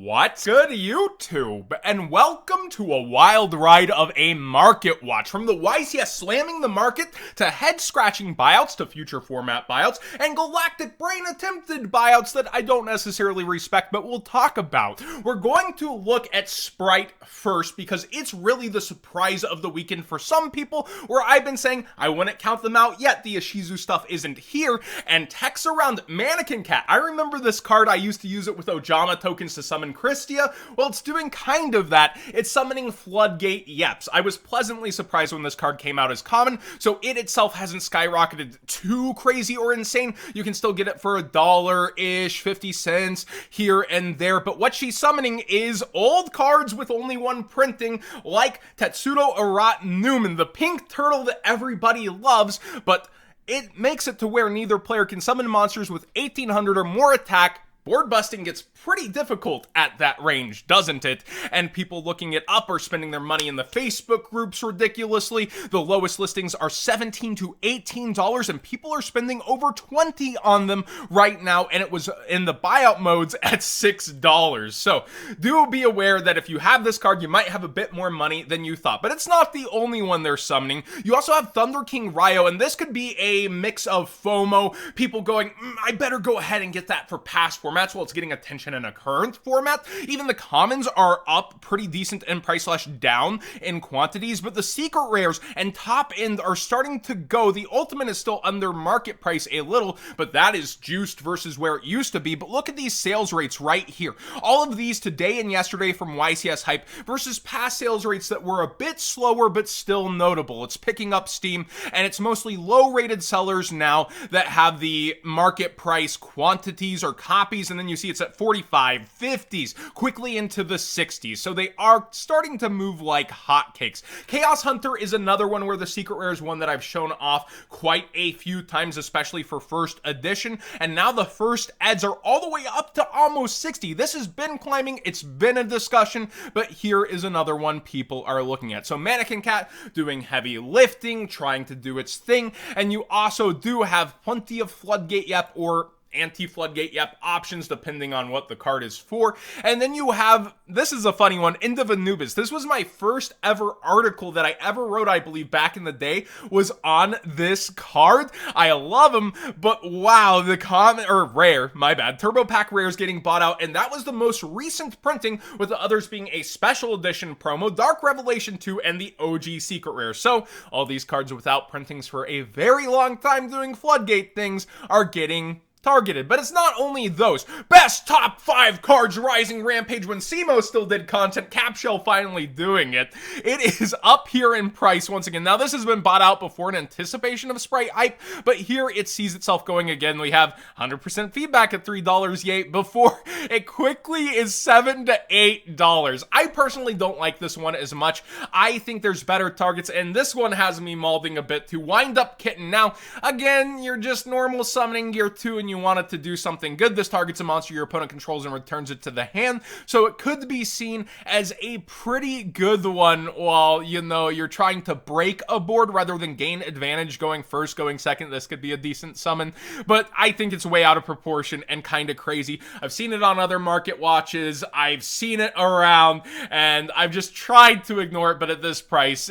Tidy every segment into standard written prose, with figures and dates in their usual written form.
What's good, YouTube? And welcome to a wild ride of a market watch. From the YCS slamming the market to head-scratching buyouts to future format buyouts and galactic brain-attempted buyouts that I don't necessarily respect but we'll talk about. We're going to look at Spright first because it's really the surprise of the weekend for some people, where I've been saying I wouldn't count them out yet. The Ishizu stuff isn't here, and text around Mannequin Cat. I remember this card. I used to use it with Ojama tokens to summon Christia. Well, it's doing kind of that. It's summoning Floodgate Yeps. I was pleasantly surprised when this card came out as common, so it itself hasn't skyrocketed too crazy or insane. You can still get it for $1-ish, 50 cents here and there, but what she's summoning is old cards with only one printing, like Tetsudo Arat Newman, the pink turtle that everybody loves, but it makes it to where neither player can summon monsters with 1800 or more attack. Board busting gets pretty difficult at that range, doesn't it? And people looking it up are spending their money in the Facebook groups ridiculously. The lowest listings are $17 to $18, and people are spending over $20 on them right now, and it was in the buyout modes at $6. So do be aware that if you have this card, you might have a bit more money than you thought. But it's not the only one they're summoning. You also have Thunder King Ryo, and this could be a mix of FOMO, people going, I better go ahead and get that for past formats while it's getting attention in a current format. Even the commons are up pretty decent in price / down in quantities, but the secret rares and top end are starting to go. The ultimate is still under market price a little, but that is juiced versus where it used to be. But look at these sales rates right here. All of these today and yesterday from YCS Hype versus past sales rates that were a bit slower but still notable. It's picking up steam, and it's mostly low rated sellers now that have the market price quantities or copies, and then you see it's at 45, 50s, quickly into the 60s. So they are starting to move like hotcakes. Chaos Hunter is another one where the secret rare is one that I've shown off quite a few times, especially for first edition. And now the first eds are all the way up to almost 60. This has been climbing. It's been a discussion, but here is another one people are looking at. So Mannequin Cat doing heavy lifting, trying to do its thing. And you also do have plenty of Floodgate Yep or anti-Floodgate Yep options depending on what the card is for. And then you have, this is a funny one, End of Anubis. This was my first ever article that I ever wrote, I believe, back in the day, was on this card. I love him, but wow, the Turbo Pack rare is getting bought out, and that was the most recent printing, with the others being a special edition promo, Dark Revelation 2, and the OG secret rare. So all these cards without printings for a very long time doing Floodgate things are getting targeted. But it's not only those. Best top 5 cards rising rampage when Simo still did content, Capshell finally doing it. It is up here in price once again. Now this has been bought out before in anticipation of Spright hype, but here it sees itself going again. We have 100% feedback at $3 yet before it quickly is $7 to $8. I personally don't like this one as much. I think there's better targets, and this one has me mauling a bit to Wind Up Kitten. Now again, you're just normal summoning gear 2 and you want it to do something good. This targets a monster your opponent controls and returns it to the hand, so it could be seen as a pretty good one while, you know, you're trying to break a board rather than gain advantage going first, going second. This could be a decent summon, but I think it's way out of proportion and kind of crazy. I've seen it on other market watches, I've seen it around, and I've just tried to ignore it, but at this price,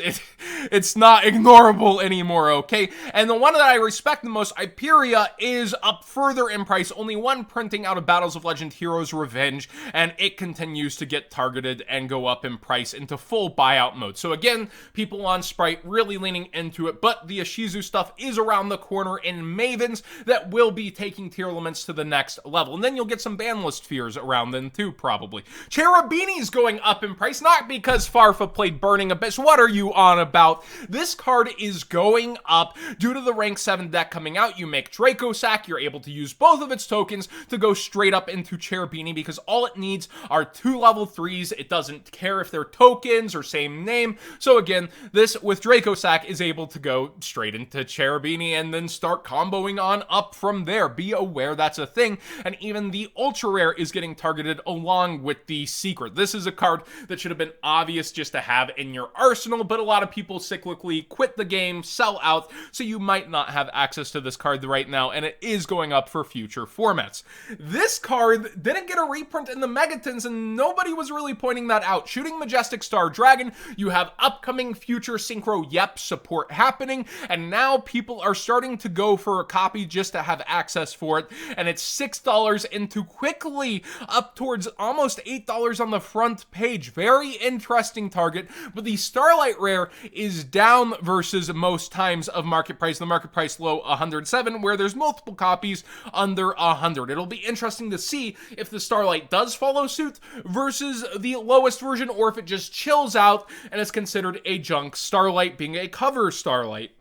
it's not ignorable anymore, okay? And the one that I respect the most, Hyperia, is up further in price, only one printing out of Battles of Legend Heroes Revenge, and it continues to get targeted and go up in price into full buyout mode. So again, people on Spright really leaning into it, but the Ishizu stuff is around the corner in Mavens that will be taking tier elements to the next level, and then you'll get some ban list fears around them too, probably. Cherubini's going up in price, not because Farfa played Burning Abyss. What are you on about? This card is going up due to the rank 7 deck coming out. You make Draco Sack, you're able to use both of its tokens to go straight up into Cherubini because all it needs are 2 level 3s. It doesn't care if they're tokens or same name. So again, this with Draco Sack is able to go straight into Cherubini and then start comboing on up from there. Be aware that's a thing. And even the ultra rare is getting targeted along with the secret. This is a card that should have been obvious just to have in your arsenal, but a lot of people cyclically quit the game, sell out, so you might not have access to this card right now, and it is going up up for future formats. This card didn't get a reprint in the Megatons, and nobody was really pointing that out. Shooting Majestic Star Dragon, you have upcoming future Synchro Yep support happening, and now people are starting to go for a copy just to have access for it, and it's $6 into quickly up towards almost $8 on the front page. Very interesting target, but the Starlight Rare is down versus most times of market price. The market price low 107, where there's multiple copies under 100. It'll be interesting to see if the Starlight does follow suit versus the lowest version, or if it just chills out and is considered a junk Starlight, being a cover Starlight.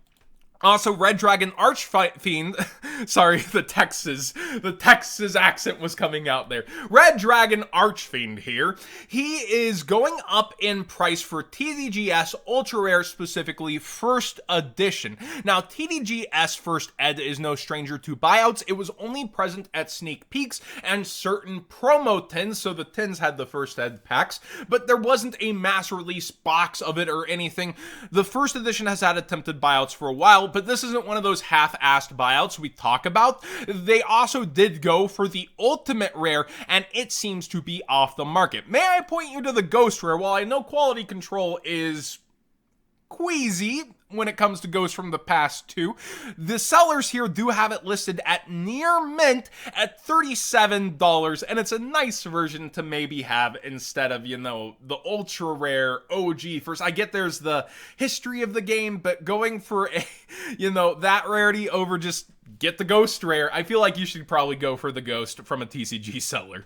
Also, Red Dragon Archfiend, sorry, the Texas accent was coming out there. Red Dragon Archfiend here. He is going up in price for TDGS Ultra Rare, specifically First Edition. Now, TDGS First Ed is no stranger to buyouts. It was only present at sneak peeks and certain promo tins, so the tins had the First Ed packs, but there wasn't a mass release box of it or anything. The First Edition has had attempted buyouts for a while, but this isn't one of those half-assed buyouts we talk about. They also did go for the Ultimate Rare, and it seems to be off the market. May I point you to the Ghost Rare? While I know quality control is queasy when it comes to Ghosts from the past two, the sellers here do have it listed at near mint at $37, and it's a nice version to maybe have instead of, you know, the ultra rare OG first. I get there's the history of the game, but going for a, you know, that rarity over just get the Ghost Rare, I feel like you should probably go for the Ghost from a TCG seller.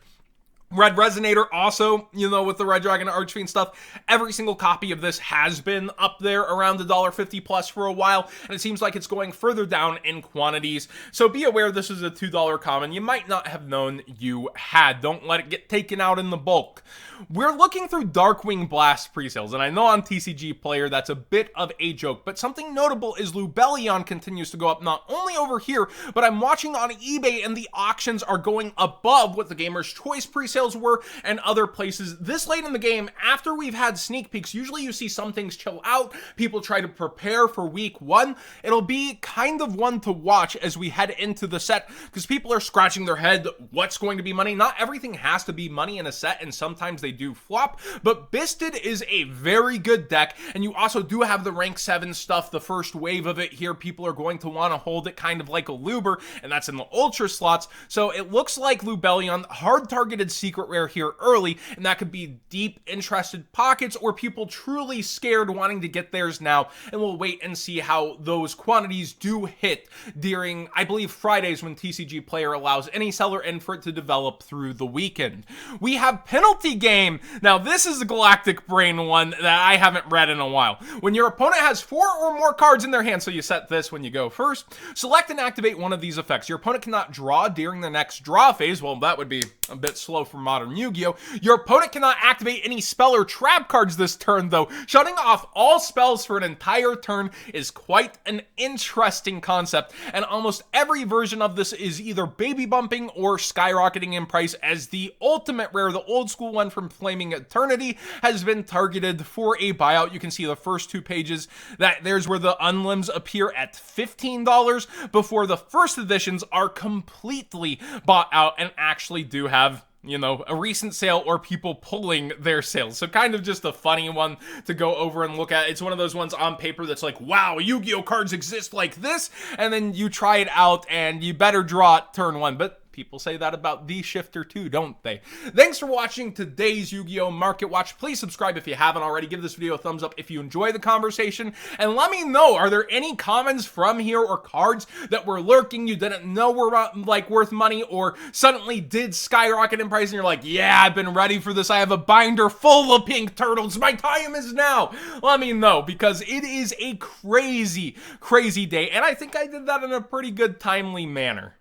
Red Resonator also, you know, with the Red Dragon Archfiend stuff, every single copy of this has been up there around the $1.50 plus for a while, and it seems like it's going further down in quantities. So be aware this is a $2 common you might not have known you had. Don't let it get taken out in the bulk. We're looking through Darkwing Blast presales, and I know on TCG Player that's a bit of a joke, but something notable is Lubellion continues to go up not only over here, but I'm watching on eBay and the auctions are going above what the Gamer's Choice presale were and other places. This late in the game, after we've had sneak peeks, usually you see some things chill out, people try to prepare for week one. It'll be kind of one to watch as we head into the set, because people are scratching their head, what's going to be money? Not everything has to be money in a set, and sometimes they do flop, but Bisted is a very good deck, and you also do have the rank 7 stuff, the first wave of it here. People are going to want to hold it kind of like a Luber, and that's in the ultra slots. So it looks like Lubellion, hard targeted secret rare here early, and that could be deep interested pockets or people truly scared wanting to get theirs now, and we'll wait and see how those quantities do hit during, I believe, Fridays, when TCG Player allows any seller in for it to develop through the weekend. We have Penalty Game. Now this is a Galactic Brain one that I haven't read in a while. When your opponent has 4 or more cards in their hand, so you set this when you go first, select and activate one of these effects. Your opponent cannot draw during the next draw phase. Well, that would be a bit slow for modern Yu-Gi-Oh! Your opponent cannot activate any spell or trap cards this turn, though. Shutting off all spells for an entire turn is quite an interesting concept, and almost every version of this is either baby bumping or skyrocketing in price, as the ultimate rare, the old school one from Flaming Eternity, has been targeted for a buyout. You can see the first 2 pages, that there's where the unlimbs appear at $15 before the first editions are completely bought out and actually do have, you know, a recent sale or people pulling their sales. So kind of just a funny one to go over and look at. It's one of those ones on paper that's like, wow, Yu-Gi-Oh cards exist like this, and then you try it out and you better draw it turn 1. But people say that about the shifter too, don't they? Thanks for watching today's Yu-Gi-Oh! Market Watch. Please subscribe if you haven't already. Give this video a thumbs up if you enjoy the conversation. And let me know, are there any commons from here or cards that were lurking you didn't know were like worth money, or suddenly did skyrocket in price and you're like, yeah, I've been ready for this. I have a binder full of pink turtles. My time is now. Let me know, because it is a crazy, crazy day. And I think I did that in a pretty good, timely manner.